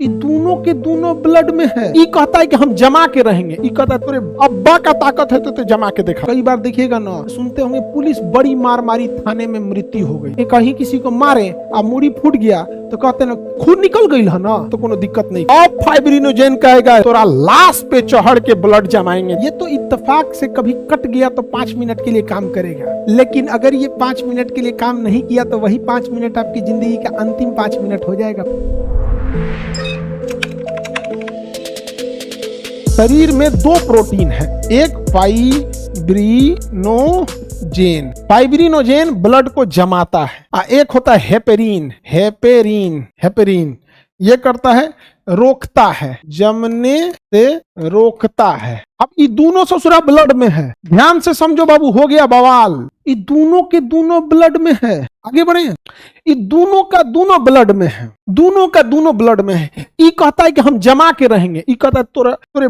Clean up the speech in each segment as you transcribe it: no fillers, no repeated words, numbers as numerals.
ये दोनों के दोनों ब्लड में है। ये कहता है कि हम जमा के रहेंगे, ये कहता है तेरे अब्बा का ताकत है तो जमा के देखा। कई बार देखिएगा ना, सुनते होंगे पुलिस बड़ी मार मारी, थाने में मृत्यु हो गई। कहीं किसी को मारे अब मुड़ी फूट गया तो कहते ना खून निकल गई है ना, तो कोनो दिक्कत नहीं। अब फाइब्रिनोजेन कहेगा तोरा लाश पे चढ़ के ब्लड जमाएंगे। ये तो इत्तेफाक से कभी कट गया तो 5 मिनट के लिए काम करेगा, लेकिन अगर ये 5 मिनट के लिए काम नहीं किया तो वही 5 मिनट आपकी जिंदगी का अंतिम 5 मिनट हो जाएगा। शरीर में 2 प्रोटीन है, एक फाइब्रिनोजेन। फाइब्रिनोजेन ब्लड को जमाता है, एक होता है हेपेरिन। हेपेरिन ये करता है, रोकता है, जमने से रोकता है। अब ये दोनों ससुरा ब्लड में है। ध्यान से समझो बाबू, हो गया बवाल। ये दोनों के दोनों ब्लड में है। आगे बढ़े, ये दोनों का दोनों ब्लड में है, दोनों का दोनों ब्लड में है। ये कहता है कि हम जमा के रहेंगे, ये कहता है तोरे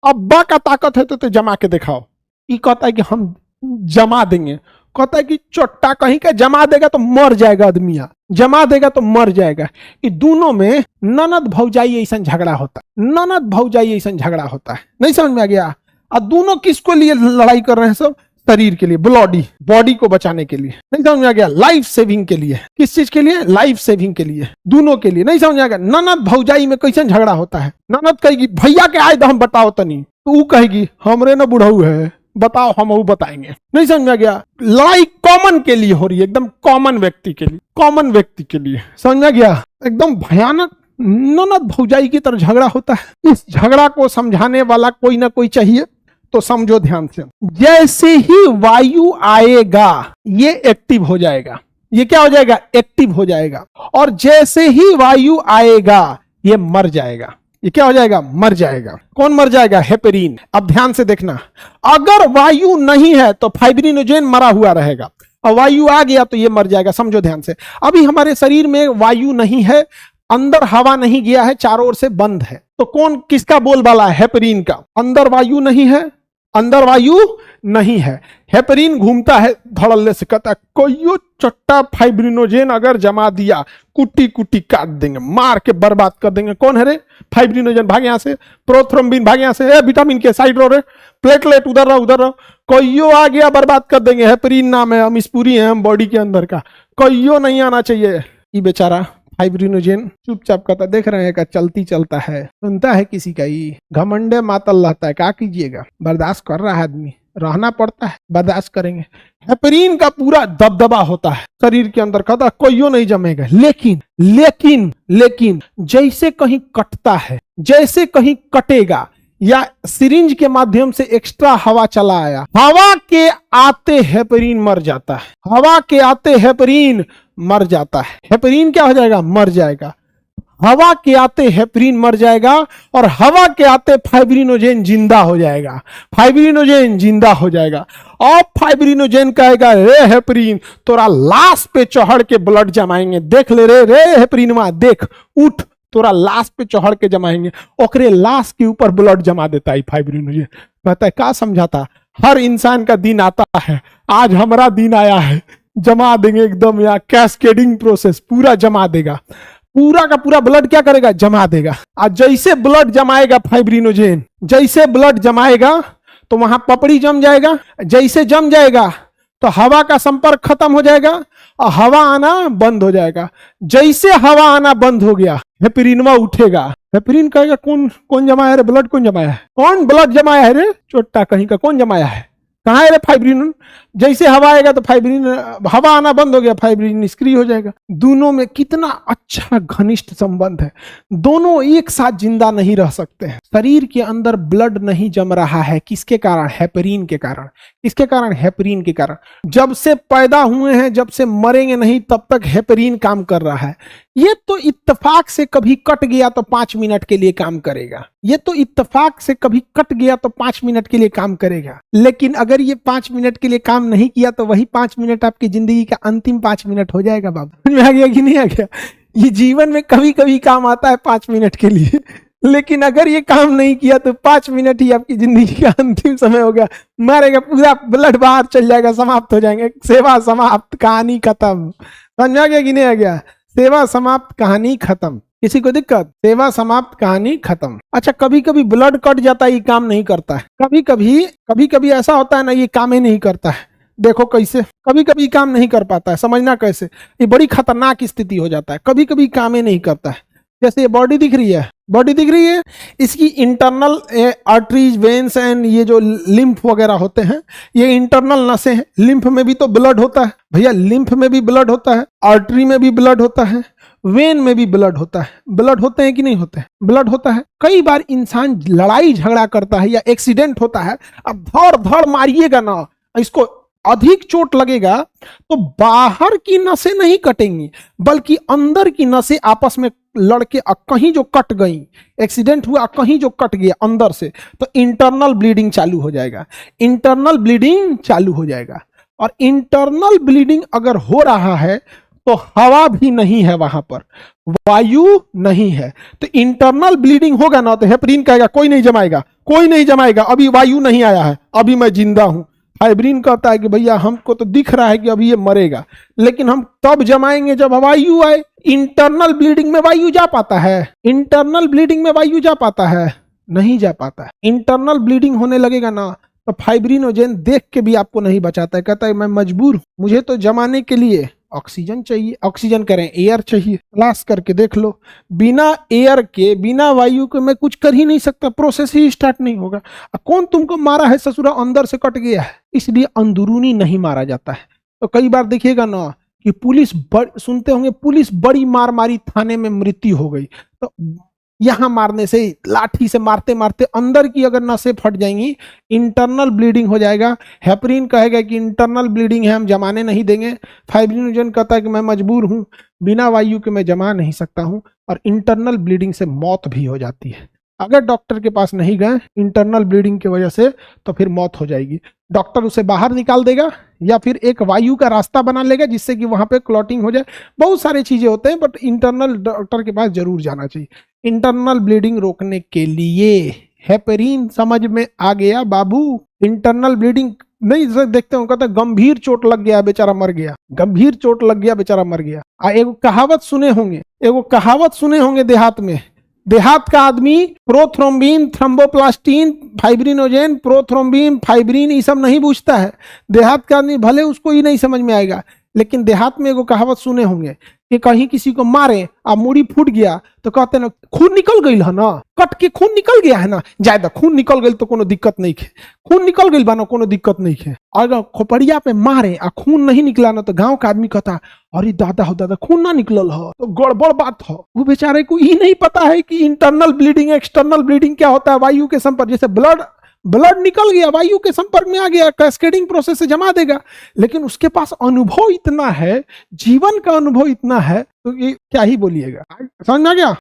अब्बा का ताकत है तो जमा के दिखाओ। ये कहता है कि हम जमा देंगे, कहता है कि चोट्टा कहीं का जमा देगा तो मर जाएगा आदमिया, जमा देगा तो मर जाएगा। ये दोनों में ननद भौजाई ऐसा झगड़ा होता है, ननद भौजाई ऐसा झगड़ा होता है। नहीं समझ में आ गया? और दोनों किसको लिए लड़ाई कर रहे हैं? सब शरीर के लिए, बॉडी को बचाने के लिए। नहीं समझ में आ गया? लाइफ सेविंग के लिए। किस चीज के लिए? लाइफ सेविंग के लिए, दोनों के लिए। नहीं समझ में आ गया? ननद भौजाई में कैसे झगड़ा होता है? ननद कहेगी भैया के आए तो हम बताओ तनी, तो वो कहेगी हमरे न बुढ़ऊ है, बताओ हम वो बताएंगे। नहीं समझ में आ गया? लड़ाई कॉमन के लिए हो रही है, एकदम कॉमन व्यक्ति के लिए, कॉमन व्यक्ति के लिए। समझ में आ गया? एकदम भयानक ननद भौजाई की तरह झगड़ा होता है। इस झगड़ा को समझाने वाला कोई ना कोई चाहिए, तो समझो ध्यान से। जैसे ही वायु आएगा ये एक्टिव हो जाएगा। ये क्या हो जाएगा? एक्टिव हो जाएगा। और जैसे ही वायु आएगा ये मर जाएगा। ये क्या हो जाएगा? मर जाएगा। कौन मर जाएगा? हेपेरिन। अब ध्यान से देखना, अगर वायु नहीं है तो फाइब्रिनोजेन मरा हुआ रहेगा, और वायु आ गया तो ये मर जाएगा। समझो ध्यान से। अभी हमारे शरीर में वायु नहीं है, अंदर हवा नहीं गया है, चारों ओर से बंद है, तो कौन किसका बोलबाला है? हेपेरिन का। अंदर वायु नहीं है, अंदर वायु नहीं है, हेपेरिन घूमता है धड़ल्ले से, कहता है कोई चट्टा फाइब्रिनोजेन अगर जमा दिया कुटी कुटी काट देंगे, मार के बर्बाद कर देंगे। कौन है रे? फाइब्रिनोजेन। भाग यहाँ से, प्रोथ्रोम्बिन भाग यहाँ से, विटामिन के साइड रो रे, प्लेटलेट उधर रहो, कोइयो आ गया बर्बाद कर देंगे। हेपेरिन नाम है, हम स्पूरी है, हम बॉडी के अंदर का, कोइयो नहीं आना चाहिए। ये बेचारा फाइब्रिनोजेन चुपचाप कहता, देख रहे हैं का चलती चलता है, सुनता है किसी का, ये घमंडे मातल रहता है। क्या कीजिएगा, बर्दाश्त कर रहा है आदमी, रहना पड़ता है, बर्दाश्त करेंगे। हेपेरिन का पूरा दबदबा होता है शरीर के अंदर, कहता कोइयो नहीं जमेगा। लेकिन जैसे कहीं कटता है, जैसे कहीं कटेगा, या सिरिंज के माध्यम से एक्स्ट्रा हवा चला आया, हवा के आते हेपेरिन मर जाता है। हवा के आते हेपेरिन मर जाता है। हेपेरिन क्या हो जाएगा? मर जाएगा। हवा के आते हेपेरिन मर जाएगा, और हवा के आते फाइब्रिनोजेन जिंदा हो जाएगा। फाइब्रिनोजेन जिंदा हो जाएगा। अब फाइब्रिनोजेन कहेगा रे हेपेरिन तोरा लाश पे चढ़ के ब्लड जमाएंगे, देख ले रे हेपेरिनवा, देख उठ, तोरा लाश पे चढ़ के जमाएंगे। ओकरे लाश के ऊपर ब्लड जमा देता है फाइब्रिनोजेन। कहता है क्या समझाता? हर इंसान का दिन आता है, आज हमारा दिन आया है, जमा देंगे एकदम, या कैस्केडिंग प्रोसेस पूरा जमा देगा। पूरा का पूरा ब्लड क्या करेगा? जमा देगा। आज जैसे ब्लड जमाएगा फाइब्रिनोजेन, जैसे ब्लड जमाएगा तो वहां पपड़ी जम जाएगा, जैसे जम जाएगा तो हवा का संपर्क खत्म हो जाएगा और हवा आना बंद हो जाएगा। जैसे हवा आना बंद हो गया हेपेरिनवा उठेगा। हेपेरिन कहेगा कौन जमाया रे? ब्लड कौन जमाया है? कौन ब्लड जमाया है रे? चोट्टा कहीं का, कौन जमाया है? कहाँ है रे फाइब्रिन? जैसे हवा आएगा तो फाइब्रिन, हवा आना बंद हो गया, फाइब्रिन निष्क्रिय हो जाएगा। दोनों में कितना अच्छा घनिष्ठ संबंध है। दोनों एक साथ जिंदा नहीं रह सकते हैं। शरीर के अंदर ब्लड नहीं जम रहा है, किसके कारण? हेपेरिन के कारण। किसके कारण? हेपेरिन के कारण। जब से पैदा हुए हैं, जब से मरेंगे नहीं, तब तक हेपेरिन काम कर रहा है। ये तो इत्तेफाक से कभी कट गया तो 5 मिनट के लिए काम करेगा। ये तो इत्तेफाक से कभी कट गया तो 5 मिनट के लिए काम करेगा। लेकिन अगर ये 5 मिनट के लिए काम नहीं किया तो वही 5 मिनट आपकी जिंदगी का अंतिम 5 मिनट हो जाएगा। बाबा समझ में आ गया कि नहीं आ गया? ये जीवन में कभी कभी काम आता है 5 मिनट के लिए, लेकिन अगर ये काम नहीं किया तो 5 मिनट ही आपकी जिंदगी का अंतिम समय हो गया। मारेगा, पूरा ब्लड बाहर चल जाएगा, समाप्त हो जाएंगे, सेवा समाप्त, कहानी खत्म। समझ में आ गया कि नहीं आ गया? सेवा समाप्त, कहानी खत्म। किसी को दिक्कत? सेवा समाप्त, कहानी खत्म। अच्छा, कभी कभी ब्लड कट जाता है, ये काम नहीं करता है। कभी कभी ऐसा होता है ना, ये काम ही नहीं करता है। देखो कैसे, कभी कभी काम नहीं कर पाता है, समझना कैसे, ये बड़ी खतरनाक स्थिति हो जाता है। कभी कभी काम ही नहीं करता है। जैसे ये बॉडी दिख रही है, बॉडी दिख रही है, इसकी इंटरनल आर्टरीज, वेन्स एंड ये जो लिम्फ वगैरह होते हैं, ये इंटरनल नसें हैं। लिम्फ में भी तो ब्लड होता है भैया, लिम्फ में भी ब्लड होता है, आर्टरी में भी ब्लड होता है, वेन में भी ब्लड होता है। ब्लड होते हैं कि नहीं होते हैं? ब्लड होता है। कई बार इंसान लड़ाई झगड़ा करता है या एक्सीडेंट होता है, अब धड़ धड़ मारिएगा ना, इसको अधिक चोट लगेगा तो बाहर की नसें नहीं कटेंगी, बल्कि अंदर की नसें आपस में लड़के कहीं जो कट गई, एक्सीडेंट हुआ कहीं जो कट गया अंदर से, तो इंटरनल ब्लीडिंग चालू हो जाएगा। इंटरनल ब्लीडिंग चालू हो जाएगा। और इंटरनल ब्लीडिंग अगर हो रहा है तो हवा भी नहीं है, वहां पर वायु नहीं है, तो इंटरनल ब्लीडिंग होगा ना, तो हेपरीन कहेगा कोई नहीं जमाएगा, कोई नहीं जमाएगा, अभी वायु नहीं आया है, अभी मैं जिंदा हूं। फाइब्रिन कहता है कि भैया हमको तो दिख रहा है कि अभी ये मरेगा, लेकिन हम तब जमाएंगे जब वायु आए। इंटरनल ब्लीडिंग में वायु जा पाता है? इंटरनल ब्लीडिंग में वायु जा पाता है? नहीं जा पाता है। इंटरनल ब्लीडिंग होने लगेगा ना, तो फाइब्रिनोजेन देख के भी आपको नहीं बचाता है। कहता है मैं मजबूर हूं, मुझे तो जमाने के लिए ऑक्सीजन चाहिए। ऑक्सीजन करें, एयर चाहिए। तलाश करके देख लो, बिना एयर के, बिना वायु के मैं कुछ कर ही नहीं सकता, प्रोसेस ही स्टार्ट नहीं होगा। कौन तुमको मारा है ससुरा? अंदर से कट गया है, इसलिए अंदरूनी नहीं मारा जाता है। तो कई बार देखिएगा ना कि पुलिस सुनते होंगे, पुलिस बड़ी मार मारी, थाने में मृत्यु हो गई, तो यहां मारने से, लाठी से मारते मारते अंदर की अगर नसें फट जाएंगी, इंटरनल ब्लीडिंग हो जाएगा। हेपरीन कहेगा कि इंटरनल ब्लीडिंग है, हम जमाने नहीं देंगे। फाइब्रिनोजेन कहता है कि मैं मजबूर हूं, बिना वायु के मैं जमा नहीं सकता हूं, और इंटरनल ब्लीडिंग से मौत भी हो जाती है। अगर डॉक्टर के पास नहीं गए इंटरनल ब्लीडिंग की वजह से, तो फिर मौत हो जाएगी। डॉक्टर उसे बाहर निकाल देगा या फिर एक वायु का रास्ता बना लेगा जिससे कि वहां पे क्लॉटिंग हो जाए। बहुत सारी चीजें होते हैं, बट इंटरनल डॉक्टर के पास जरूर जाना चाहिए इंटरनल ब्लीडिंग रोकने के लिए। हेपरीन समझ में आ गया बाबू? इंटरनल ब्लीडिंग नहीं देखते हो, कहते गंभीर चोट लग गया बेचारा मर गया, गंभीर चोट लग गया बेचारा मर गया। एगो कहावत सुने होंगे देहात में, देहात का आदमी prothrombin, thromboplastin, fibrinogen, prothrombin, fibrin ये सब नहीं पूछता है। देहात का आदमी भले उसको ही नहीं समझ में आएगा, लेकिन देहात में एगो कहावत सुने होंगे कि कहीं किसी को मारे और मूड़ी फूट गया तो कहते ना खून निकल गई है ना, कट के खून निकल गया है ना, ज्यादा खून निकल गई तो कोनो दिक्कत नहीं है, खून निकल गई बा ना कोनो दिक्कत नहीं है। अगर खोपड़िया पे मारे और खून नहीं निकला ना, तो गांव का आदमी कहता अरे दादा हो दादा खून ना निकलल हो, तो गड़बड़ बात हो। वो बेचारे को ये नहीं पता है कि इंटरनल ब्लीडिंग, एक्सटर्नल ब्लीडिंग क्या होता है। वायु के संपर्क, जैसे ब्लड निकल गया, वायु के संपर्क में आ गया, कैस्केडिंग प्रोसेस से जमा देगा, लेकिन उसके पास अनुभव इतना है, जीवन का अनुभव इतना है, तो ये क्या ही बोलिएगा। समझ में आ गया?